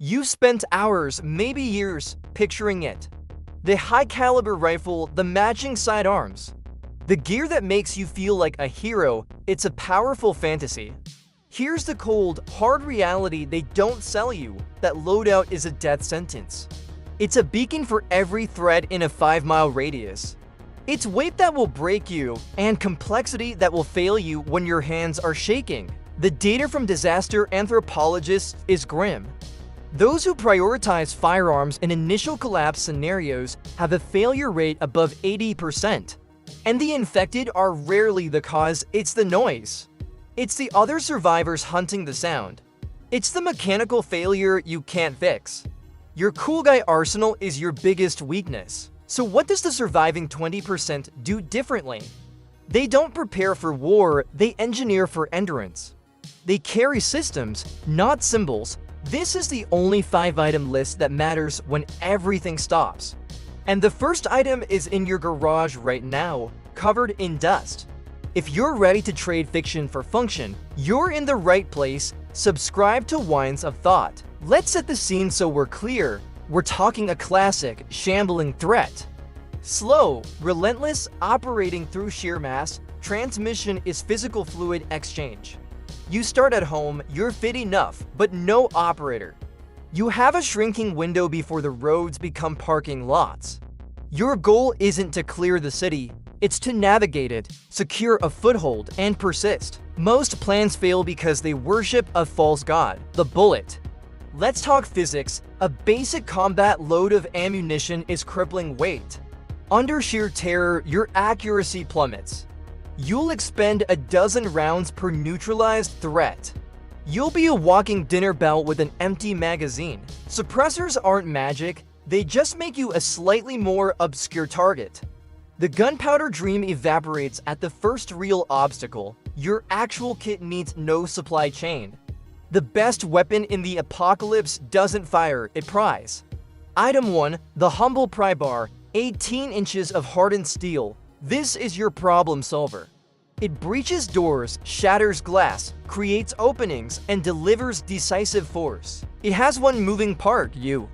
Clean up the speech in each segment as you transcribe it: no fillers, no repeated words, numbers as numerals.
You've spent hours, maybe years, picturing it. The high-caliber rifle, the matching sidearms. The gear that makes you feel like a hero, it's a powerful fantasy. Here's the cold, hard reality they don't sell you, that loadout is a death sentence. It's a beacon for every threat in a 5-mile radius. It's weight that will break you, and complexity that will fail you when your hands are shaking. The data from disaster anthropologists is grim. Those who prioritize firearms in initial collapse scenarios have a failure rate above 80%. And the infected are rarely the cause, it's the noise. It's the other survivors hunting the sound. It's the mechanical failure you can't fix. Your cool guy arsenal is your biggest weakness. So what does the surviving 20% do differently? They don't prepare for war, they engineer for endurance. They carry systems, not symbols. This is the only 5-item list that matters when everything stops. And the first item is in your garage right now, covered in dust. If you're ready to trade fiction for function, you're in the right place. Subscribe to Wines of Thought. Let's set the scene so we're clear. We're talking a classic, shambling threat. Slow, relentless, operating through sheer mass, transmission is physical fluid exchange. You start at home, you're fit enough, but no operator. You have a shrinking window before the roads become parking lots. Your goal isn't to clear the city, it's to navigate it, secure a foothold, and persist. Most plans fail because they worship a false god, the bullet. Let's talk physics. A basic combat load of ammunition is crippling weight. Under sheer terror, your accuracy plummets. You'll expend a dozen rounds per neutralized threat. You'll be a walking dinner bell with an empty magazine. Suppressors aren't magic, they just make you a slightly more obscure target. The gunpowder dream evaporates at the first real obstacle. Your actual kit needs no supply chain. The best weapon in the apocalypse doesn't fire, it pries. Item 1, the humble pry bar, 18 inches of hardened steel. This is your problem solver. It breaches doors, shatters glass, creates openings, and delivers decisive force. It has one moving part, you.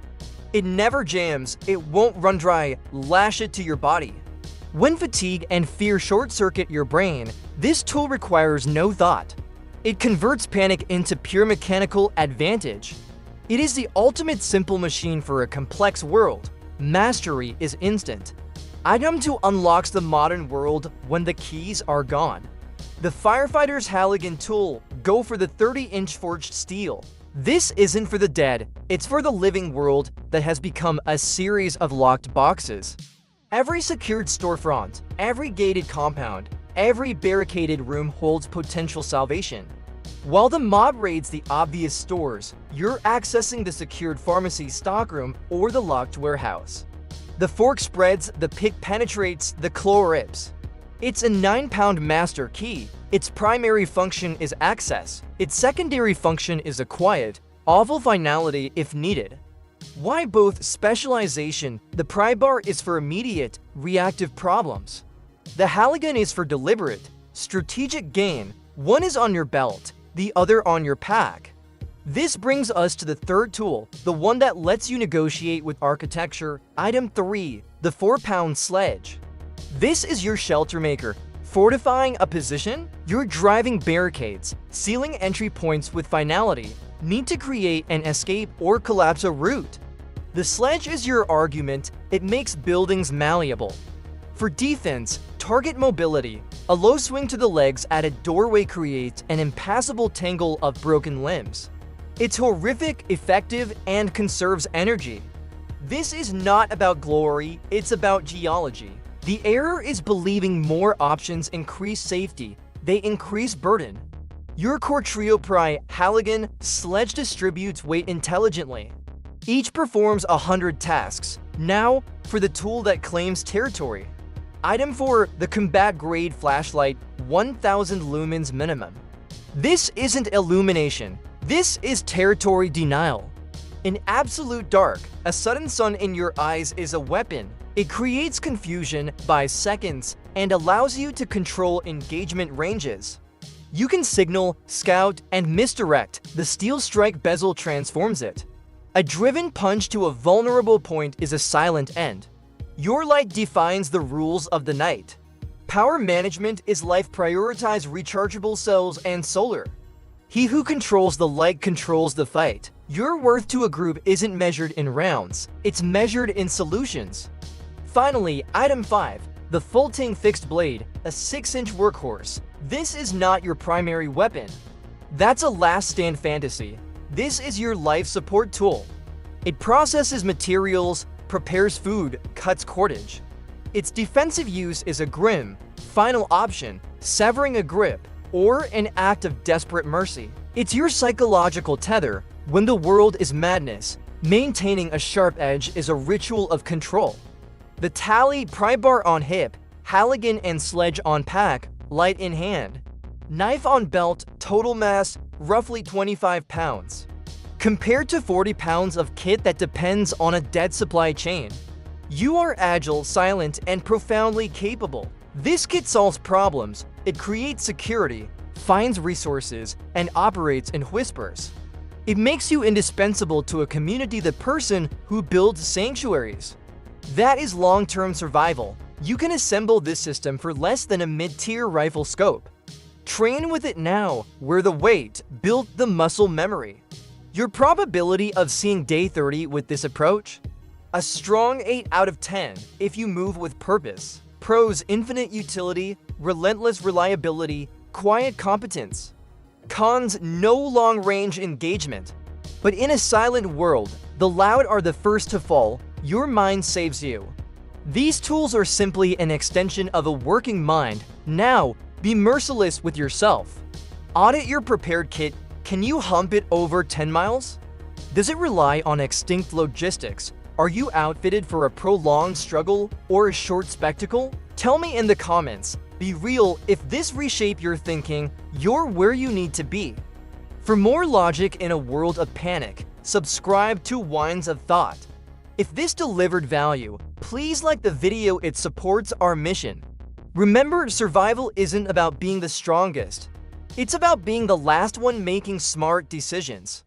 It never jams, it won't run dry, lash it to your body. When fatigue and fear short-circuit your brain, this tool requires no thought. It converts panic into pure mechanical advantage. It is the ultimate simple machine for a complex world. Mastery is instant. Item 2 unlocks the modern world when the keys are gone. The firefighter's Halligan tool, go for the 30-inch forged steel. This isn't for the dead, it's for the living world that has become a series of locked boxes. Every secured storefront, every gated compound, every barricaded room holds potential salvation. While the mob raids the obvious stores, you're accessing the secured pharmacy stockroom or the locked warehouse. The fork spreads, the pick penetrates, the claw rips. It's a 9-pound master key. Its primary function is access. Its secondary function is a quiet, awful finality if needed. Why both specialization? The pry bar is for immediate, reactive problems. The Halligan is for deliberate, strategic gain. One is on your belt, the other on your pack. This brings us to the third tool, the one that lets you negotiate with architecture. Item 3, the 4-pound sledge. This is your shelter maker. Fortifying a position? You're driving barricades, sealing entry points with finality. Need to create an escape or collapse a route. The sledge is your argument, it makes buildings malleable. For defense, target mobility. A low swing to the legs at a doorway creates an impassable tangle of broken limbs. It's horrific, effective, and conserves energy. This is not about glory, it's about geology. The error is believing more options increase safety, they increase burden. Your core trio pry, Halligan, sledge distributes weight intelligently. Each performs 100 tasks. Now, for the tool that claims territory. Item 4, the combat grade flashlight, 1000 lumens minimum. This isn't illumination. This is territory denial. In absolute dark, a sudden sun in your eyes is a weapon. It creates confusion by seconds and allows you to control engagement ranges. You can signal, scout, and misdirect. The steel strike bezel transforms it. A driven punch to a vulnerable point is a silent end. Your light defines the rules of the night. Power management is life prioritize rechargeable cells and solar. He who controls the light controls the fight. Your worth to a group isn't measured in rounds, it's measured in solutions. Finally, item 5, the Fulting Fixed Blade, a 6-inch workhorse. This is not your primary weapon. That's a last stand fantasy. This is your life support tool. It processes materials, prepares food, cuts cordage. Its defensive use is a grim, final option, severing a grip, or an act of desperate mercy. It's your psychological tether. When the world is madness, maintaining a sharp edge is a ritual of control. The tally, pry bar on hip, Halligan and sledge on pack, light in hand. Knife on belt, total mass, roughly 25 pounds. Compared to 40 pounds of kit that depends on a dead supply chain. You are agile, silent, and profoundly capable. This kit solves problems, it creates security, finds resources, and operates in whispers. It makes you indispensable to a community, the person who builds sanctuaries. That is long-term survival. You can assemble this system for less than a mid-tier rifle scope. Train with it now, where the weight built the muscle memory. Your probability of seeing day 30 with this approach? A strong 8 out of 10 if you move with purpose. Pros: infinite utility, relentless reliability, quiet competence. Cons: no long-range engagement. But in a silent world, the loud are the first to fall. Your mind saves you. These tools are simply an extension of a working mind. Now, be merciless with yourself. Audit your prepared kit. Can you hump it over 10 miles? Does it rely on extinct logistics? Are you outfitted for a prolonged struggle or a short spectacle? Tell me in the comments. Be real. If this reshape your thinking, you're where you need to be. For more logic in a world of panic, subscribe to Wines of Thought. If this delivered value, please like the video, it supports our mission. Remember, survival isn't about being the strongest. It's about being the last one making smart decisions.